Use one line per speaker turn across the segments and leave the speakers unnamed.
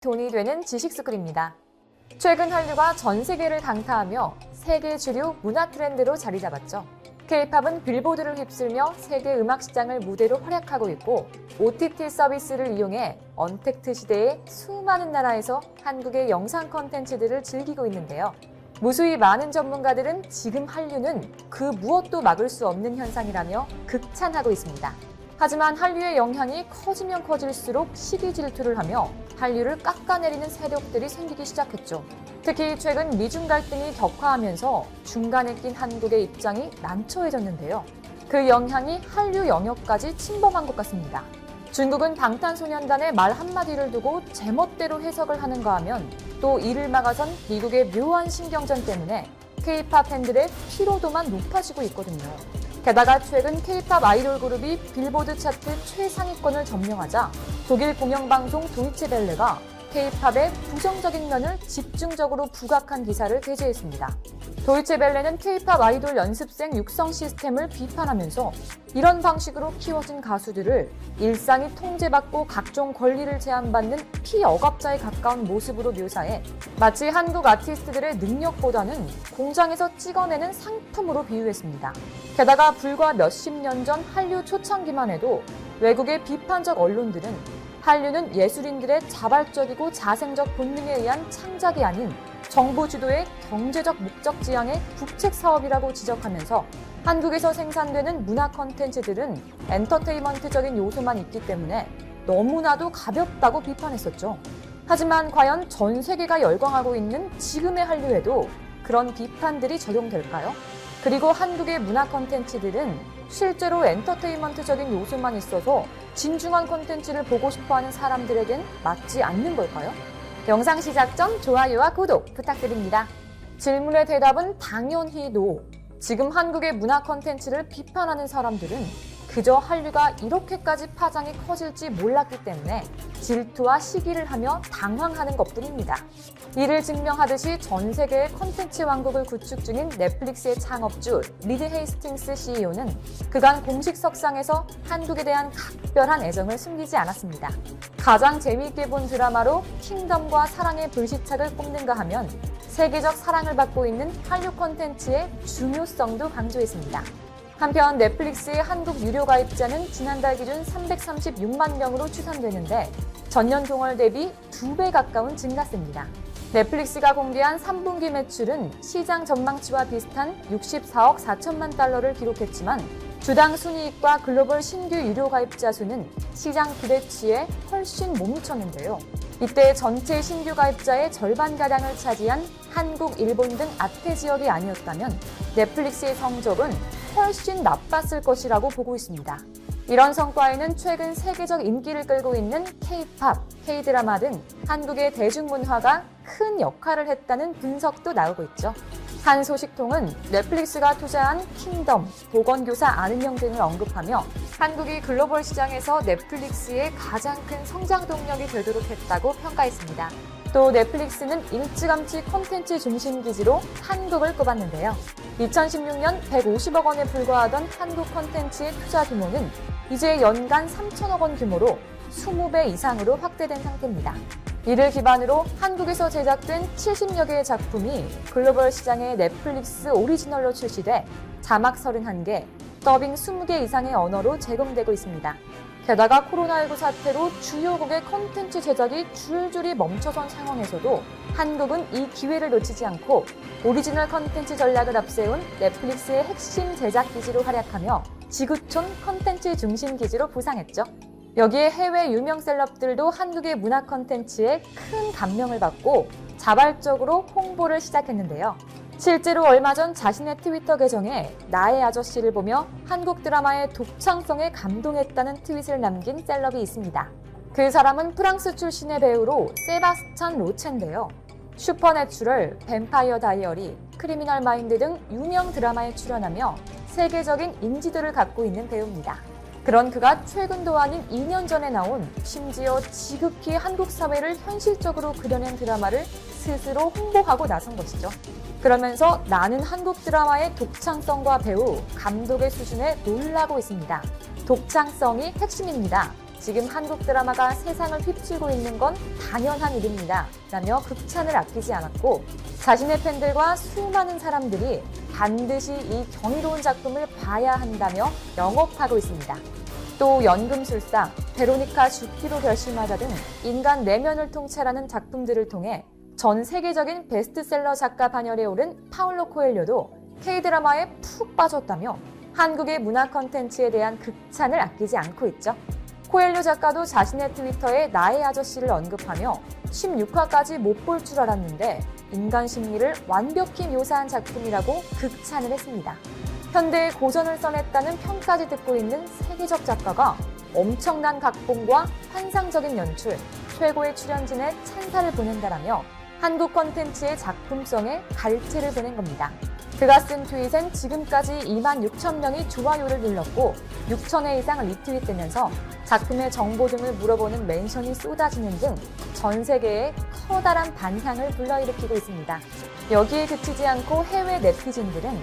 돈이 되는 지식스쿨입니다. 최근 한류가 전 세계를 강타하며 세계 주류 문화 트렌드로 자리 잡았죠. K-팝은 빌보드를 휩쓸며 세계 음악 시장을 무대로 활약하고 있고 OTT 서비스를 이용해 언택트 시대의 수많은 나라에서 한국의 영상 콘텐츠들을 즐기고 있는데요. 무수히 많은 전문가들은 지금 한류는 그 무엇도 막을 수 없는 현상이라며 극찬하고 있습니다. 하지만 한류의 영향이 커지면 커질수록 시기 질투를 하며 한류를 깎아내리는 세력들이 생기기 시작했죠. 특히 최근 미중 갈등이 격화하면서 중간에 낀 한국의 입장이 난처해졌는데요. 그 영향이 한류 영역까지 침범한 것 같습니다. 중국은 방탄소년단의 말 한마디를 두고 제멋대로 해석을 하는가 하면 또 이를 막아선 미국의 묘한 신경전 때문에 K-팝 팬들의 피로도만 높아지고 있거든요. 게다가 최근 K-팝 아이돌 그룹이 빌보드 차트 최상위권을 점령하자 독일 공영방송 도이체벨레가 K-팝의 부정적인 면을 집중적으로 부각한 기사를 게재했습니다. 도이체벨레는 K-팝 아이돌 연습생 육성 시스템을 비판하면서 이런 방식으로 키워진 가수들을 일상이 통제받고 각종 권리를 제한받는 피억압자에 가까운 모습으로 묘사해 마치 한국 아티스트들의 능력보다는 공장에서 찍어내는 상품으로 비유했습니다. 게다가 불과 몇십 년 전 한류 초창기만 해도 외국의 비판적 언론들은 한류는 예술인들의 자발적이고 자생적 본능에 의한 창작이 아닌 정부 주도의 경제적 목적 지향의 국책 사업이라고 지적하면서 한국에서 생산되는 문화 콘텐츠들은 엔터테인먼트적인 요소만 있기 때문에 너무나도 가볍다고 비판했었죠. 하지만 과연 전 세계가 열광하고 있는 지금의 한류에도 그런 비판들이 적용될까요? 그리고 한국의 문화 콘텐츠들은 실제로 엔터테인먼트적인 요소만 있어서 진중한 콘텐츠를 보고 싶어하는 사람들에겐 맞지 않는 걸까요? 영상 시작 전 좋아요와 구독 부탁드립니다. 질문의 대답은 당연히 노. 지금 한국의 문화 콘텐츠를 비판하는 사람들은 그저 한류가 이렇게까지 파장이 커질지 몰랐기 때문에 질투와 시기를 하며 당황하는 것뿐입니다. 이를 증명하듯이 전 세계의 콘텐츠 왕국을 구축 중인 넷플릭스의 창업주 리드 헤이스팅스 CEO는 그간 공식 석상에서 한국에 대한 각별한 애정을 숨기지 않았습니다. 가장 재미있게 본 드라마로 킹덤과 사랑의 불시착을 꼽는가 하면 세계적 사랑을 받고 있는 한류 콘텐츠의 중요성도 강조했습니다. 한편 넷플릭스의 한국 유료 가입자는 지난달 기준 336만 명으로 추산되는데 전년 동월 대비 2배 가까운 증가세입니다. 넷플릭스가 공개한 3분기 매출은 시장 전망치와 비슷한 64억 4천만 달러를 기록했지만 주당 순이익과 글로벌 신규 유료 가입자 수는 시장 기대치에 훨씬 못 미쳤는데요. 이때 전체 신규 가입자의 절반가량을 차지한 한국, 일본 등 아태 지역이 아니었다면 넷플릭스의 성적은 훨씬 나빴을 것이라고 보고 있습니다. 이런 성과에는 최근 세계적 인기를 끌고 있는 K-팝, K-드라마 등 한국의 대중문화가 큰 역할을 했다는 분석도 나오고 있죠. 한 소식통은 넷플릭스가 투자한 킹덤, 보건교사 아는 형 등을 언급하며 한국이 글로벌 시장에서 넷플릭스의 가장 큰 성장 동력이 되도록 했다고 평가했습니다. 또 넷플릭스는 일찌감치 콘텐츠 중심 기지로 한국을 꼽았는데요. 2016년 150억 원에 불과하던 한국 콘텐츠의 투자 규모는 이제 연간 3천억 원 규모로 20배 이상으로 확대된 상태입니다. 이를 기반으로 한국에서 제작된 70여 개의 작품이 글로벌 시장의 넷플릭스 오리지널로 출시돼 자막 31개, 더빙 20개 이상의 언어로 제공되고 있습니다. 게다가 코로나19 사태로 주요국의 콘텐츠 제작이 줄줄이 멈춰선 상황에서도 한국은 이 기회를 놓치지 않고 오리지널 콘텐츠 전략을 앞세운 넷플릭스의 핵심 제작 기지로 활약하며 지구촌 콘텐츠 중심 기지로 부상했죠. 여기에 해외 유명 셀럽들도 한국의 문화 콘텐츠에 큰 감명을 받고 자발적으로 홍보를 시작했는데요. 실제로 얼마 전 자신의 트위터 계정에 나의 아저씨를 보며 한국 드라마의 독창성에 감동했다는 트윗을 남긴 셀럽이 있습니다. 그 사람은 프랑스 출신의 배우로 세바스찬 로체인데요. 슈퍼내추럴, 뱀파이어 다이어리, 크리미널 마인드 등 유명 드라마에 출연하며 세계적인 인지도를 갖고 있는 배우입니다. 그런 그가 최근도 아닌 2년 전에 나온 심지어 지극히 한국 사회를 현실적으로 그려낸 드라마를 스스로 홍보하고 나선 것이죠. 그러면서 나는 한국 드라마의 독창성과 배우, 감독의 수준에 놀라고 있습니다. 독창성이 핵심입니다. 지금 한국 드라마가 세상을 휩쓸고 있는 건 당연한 일입니다. 라며 극찬을 아끼지 않았고 자신의 팬들과 수많은 사람들이 반드시 이 경이로운 작품을 봐야 한다며 영업하고 있습니다. 또 연금술사, 베로니카 죽기로 결심하자 등 인간 내면을 통찰하는 작품들을 통해 전 세계적인 베스트셀러 작가 반열에 오른 파울로 코엘료도 K-드라마에 푹 빠졌다며 한국의 문화 컨텐츠에 대한 극찬을 아끼지 않고 있죠. 코엘료 작가도 자신의 트위터에 나의 아저씨를 언급하며 16화까지 못 볼 줄 알았는데 인간 심리를 완벽히 묘사한 작품이라고 극찬을 했습니다. 현대의 고전을 써냈다는 평까지 듣고 있는 세계적 작가가 엄청난 각본과 환상적인 연출, 최고의 출연진의 찬사를 보낸다라며 한국 콘텐츠의 작품성에 갈채를 보낸 겁니다. 그가 쓴 트윗엔 지금까지 26,000명이 좋아요를 눌렀고 6,000회 이상 리트윗되면서 작품의 정보 등을 물어보는 멘션이 쏟아지는 등 전 세계에 커다란 반향을 불러일으키고 있습니다. 여기에 그치지 않고 해외 네티즌들은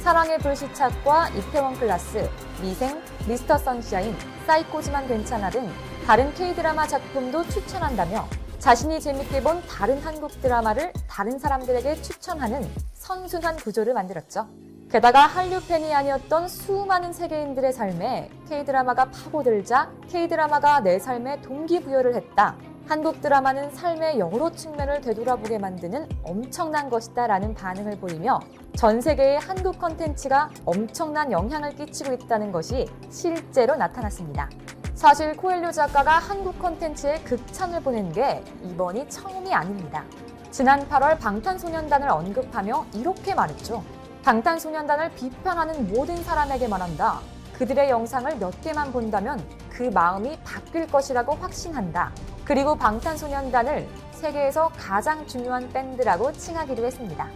사랑의 불시착과 이태원 클라스, 미생, 미스터 선샤인, 사이코지만 괜찮아 등 다른 K-드라마 작품도 추천한다며 자신이 재밌게 본 다른 한국 드라마를 다른 사람들에게 추천하는 선순환 구조를 만들었죠. 게다가 한류 팬이 아니었던 수많은 세계인들의 삶에 K-드라마가 파고들자 K-드라마가 내 삶에 동기부여를 했다. 한국 드라마는 삶의 여러 측면을 되돌아보게 만드는 엄청난 것이다 라는 반응을 보이며 전 세계의 한국 콘텐츠가 엄청난 영향을 끼치고 있다는 것이 실제로 나타났습니다. 사실 코엘료 작가가 한국 콘텐츠에 극찬을 보낸 게 이번이 처음이 아닙니다. 지난 8월 방탄소년단을 언급하며 이렇게 말했죠. 방탄소년단을 비판하는 모든 사람에게 말한다. 그들의 영상을 몇 개만 본다면 그 마음이 바뀔 것이라고 확신한다. 그리고 방탄소년단을 세계에서 가장 중요한 밴드라고 칭하기도 했습니다.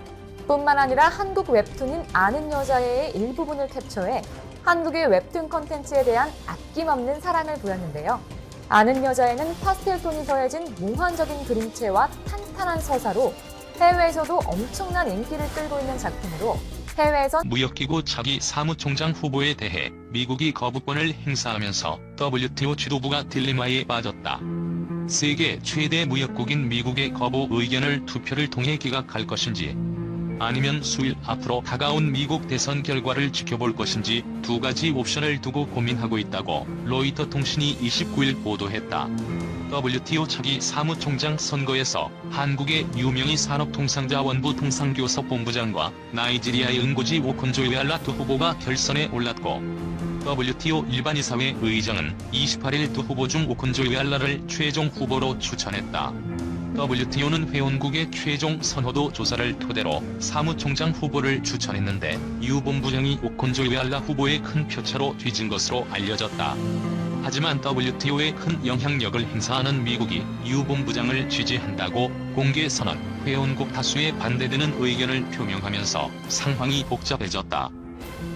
뿐만 아니라 한국 웹툰인 아는 여자애의 일부분을 캡처해 한국의 웹툰 콘텐츠에 대한 아낌없는 사랑을 보였는데요. 아는 여자애는 파스텔 톤이 더해진 몽환적인 그림체와 탄탄한 서사로 해외에서도 엄청난 인기를 끌고 있는 작품으로 해외에서
무역기구 차기 사무총장 후보에 대해 미국이 거부권을 행사하면서 WTO 지도부가 딜레마에 빠졌다. 세계 최대 무역국인 미국의 거부 의견을 투표를 통해 기각할 것인지 아니면 수일 앞으로 다가온 미국 대선 결과를 지켜볼 것인지 두 가지 옵션을 두고 고민하고 있다고 로이터 통신이 29일 보도했다. WTO 차기 사무총장 선거에서 한국의 유명희 산업통상자원부 통상교섭본부장과 나이지리아의 응고지 오콘조이알라 두 후보가 결선에 올랐고 WTO 일반이사회 의장은 28일 두 후보 중 오콘조이알라를 최종 후보로 추천했다. WTO는 회원국의 최종 선호도 조사를 토대로 사무총장 후보를 추천했는데 유 본부장이 오콘조이알라 후보의 큰 표차로 뒤진 것으로 알려졌다. 하지만 WTO에 큰 영향력을 행사하는 미국이 유 본부장을 지지한다고 공개 선언, 회원국 다수에 반대되는 의견을 표명하면서 상황이 복잡해졌다.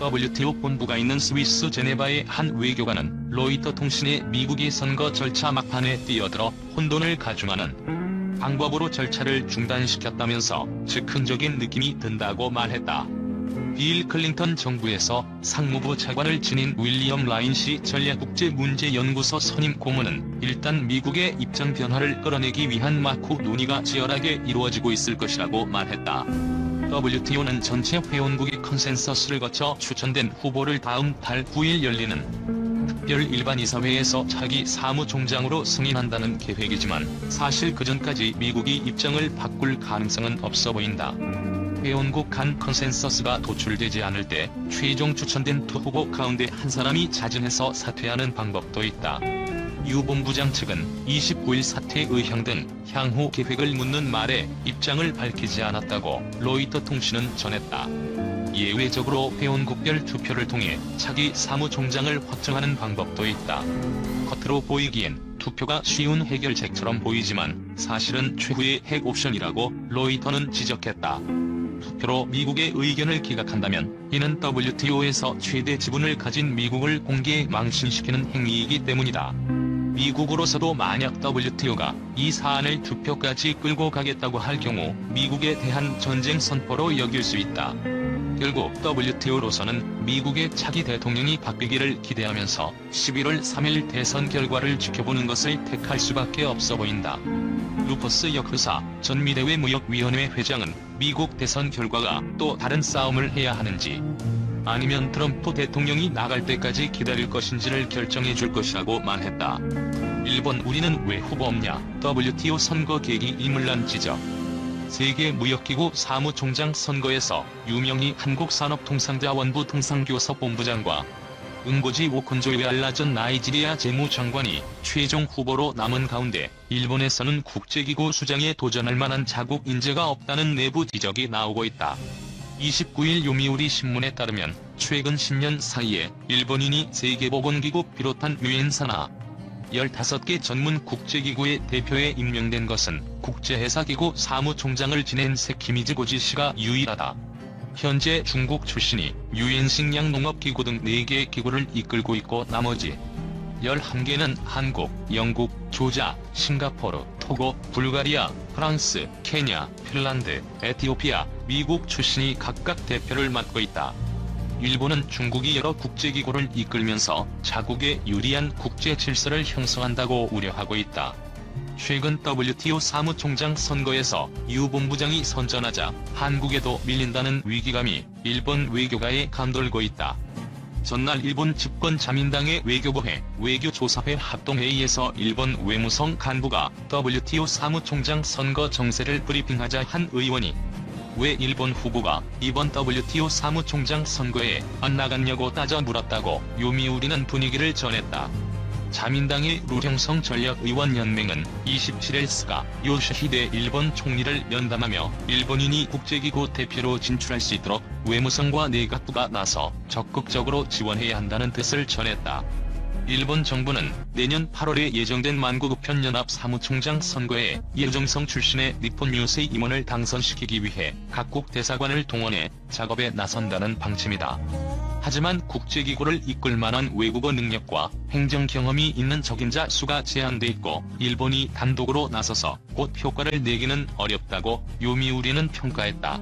WTO 본부가 있는 스위스 제네바의 한 외교관은 로이터 통신에 미국이 선거 절차 막판에 뛰어들어 혼돈을 가중하는 방법으로 절차를 중단시켰다면서 즉흥적인 느낌이 든다고 말했다. 빌 클린턴 정부에서 상무부 차관을 지닌 윌리엄 라인시 전략국제문제연구소 선임 고문은 일단 미국의 입장 변화를 끌어내기 위한 마쿠 논의가 치열하게 이루어지고 있을 것이라고 말했다. WTO는 전체 회원국의 컨센서스를 거쳐 추천된 후보를 다음 달 9일 열리는 특별 일반이사회에서 차기 사무총장으로 승인한다는 계획이지만 사실 그전까지 미국이 입장을 바꿀 가능성은 없어 보인다. 회원국 간 컨센서스가 도출되지 않을 때 최종 추천된 두 후보 가운데 한 사람이 자진해서 사퇴하는 방법도 있다. 유 본부장 측은 29일 사퇴 의향 등 향후 계획을 묻는 말에 입장을 밝히지 않았다고 로이터 통신은 전했다. 예외적으로 회원국별 투표를 통해 차기 사무총장을 확정하는 방법도 있다. 겉으로 보이기엔 투표가 쉬운 해결책처럼 보이지만 사실은 최후의 핵 옵션이라고 로이터는 지적했다. 투표로 미국의 의견을 기각한다면 이는 WTO에서 최대 지분을 가진 미국을 공개 망신시키는 행위이기 때문이다. 미국으로서도 만약 WTO가 이 사안을 투표까지 끌고 가겠다고 할 경우 미국에 대한 전쟁 선포로 여길 수 있다. 결국 WTO로서는 미국의 차기 대통령이 바뀌기를 기대하면서 11월 3일 대선 결과를 지켜보는 것을 택할 수밖에 없어 보인다. 루퍼스 역흐사 전 미대외 무역위원회 회장은 미국 대선 결과가 또 다른 싸움을 해야 하는지 아니면 트럼프 대통령이 나갈 때까지 기다릴 것인지를 결정해 줄 것이라고 말했다. 일본 우리는 왜 후보 없냐? WTO 선거 계기 이물란 지적. 세계무역기구 사무총장 선거에서 유명희 한국산업통상자원부 통상교섭본부장과 응고지 오콘조이웨 알라 전 나이지리아 재무장관이 최종 후보로 남은 가운데 일본에서는 국제기구 수장에 도전할 만한 자국 인재가 없다는 내부 지적이 나오고 있다. 29일 요미우리 신문에 따르면 최근 10년 사이에 일본인이 세계보건기구 비롯한 유엔사나 15개 전문 국제기구의 대표에 임명된 것은 국제회사기구 사무총장을 지낸 세키미즈 고지 씨가 유일하다. 현재 중국 출신이 유엔 식량농업기구 등 4개 기구를 이끌고 있고 나머지 11개는 한국, 영국, 조자, 싱가포르, 토고, 불가리아, 프랑스, 케냐, 핀란드, 에티오피아, 미국 출신이 각각 대표를 맡고 있다. 일본은 중국이 여러 국제기구를 이끌면서 자국에 유리한 국제 질서를 형성한다고 우려하고 있다. 최근 WTO 사무총장 선거에서 유 본부장이 선전하자 한국에도 밀린다는 위기감이 일본 외교가에 감돌고 있다. 전날 일본 집권 자민당의 외교부회, 외교조사회 합동회의에서 일본 외무성 간부가 WTO 사무총장 선거 정세를 브리핑하자 한 의원이 왜 일본 후보가 이번 WTO 사무총장 선거에 안 나갔냐고 따져 물었다고 요미우리는 분위기를 전했다. 자민당의 루형성 전략의원연맹은 27일 스가 요시히데 일본 총리를 연담하며 일본인이 국제기구 대표로 진출할 수 있도록 외무성과 내각부가 나서 적극적으로 지원해야 한다는 뜻을 전했다. 일본 정부는 내년 8월에 예정된 만국우편연합 사무총장 선거에 이정성 출신의 니폰 유세이 임원을 당선시키기 위해 각국 대사관을 동원해 작업에 나선다는 방침이다. 하지만 국제기구를 이끌 만한 외국어 능력과 행정 경험이 있는 적임자 수가 제한돼 있고 일본이 단독으로 나서서 곧 효과를 내기는 어렵다고 요미우리는 평가했다.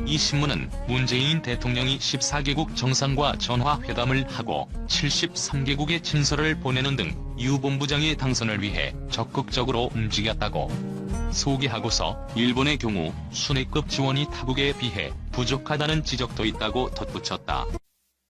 이 신문은 문재인 대통령이 14개국 정상과 전화회담을 하고 73개국에 친서를 보내는 등 유 본부장의 당선을 위해 적극적으로 움직였다고 소개하고서 일본의 경우 순회급 지원이 타국에 비해 부족하다는 지적도 있다고 덧붙였다.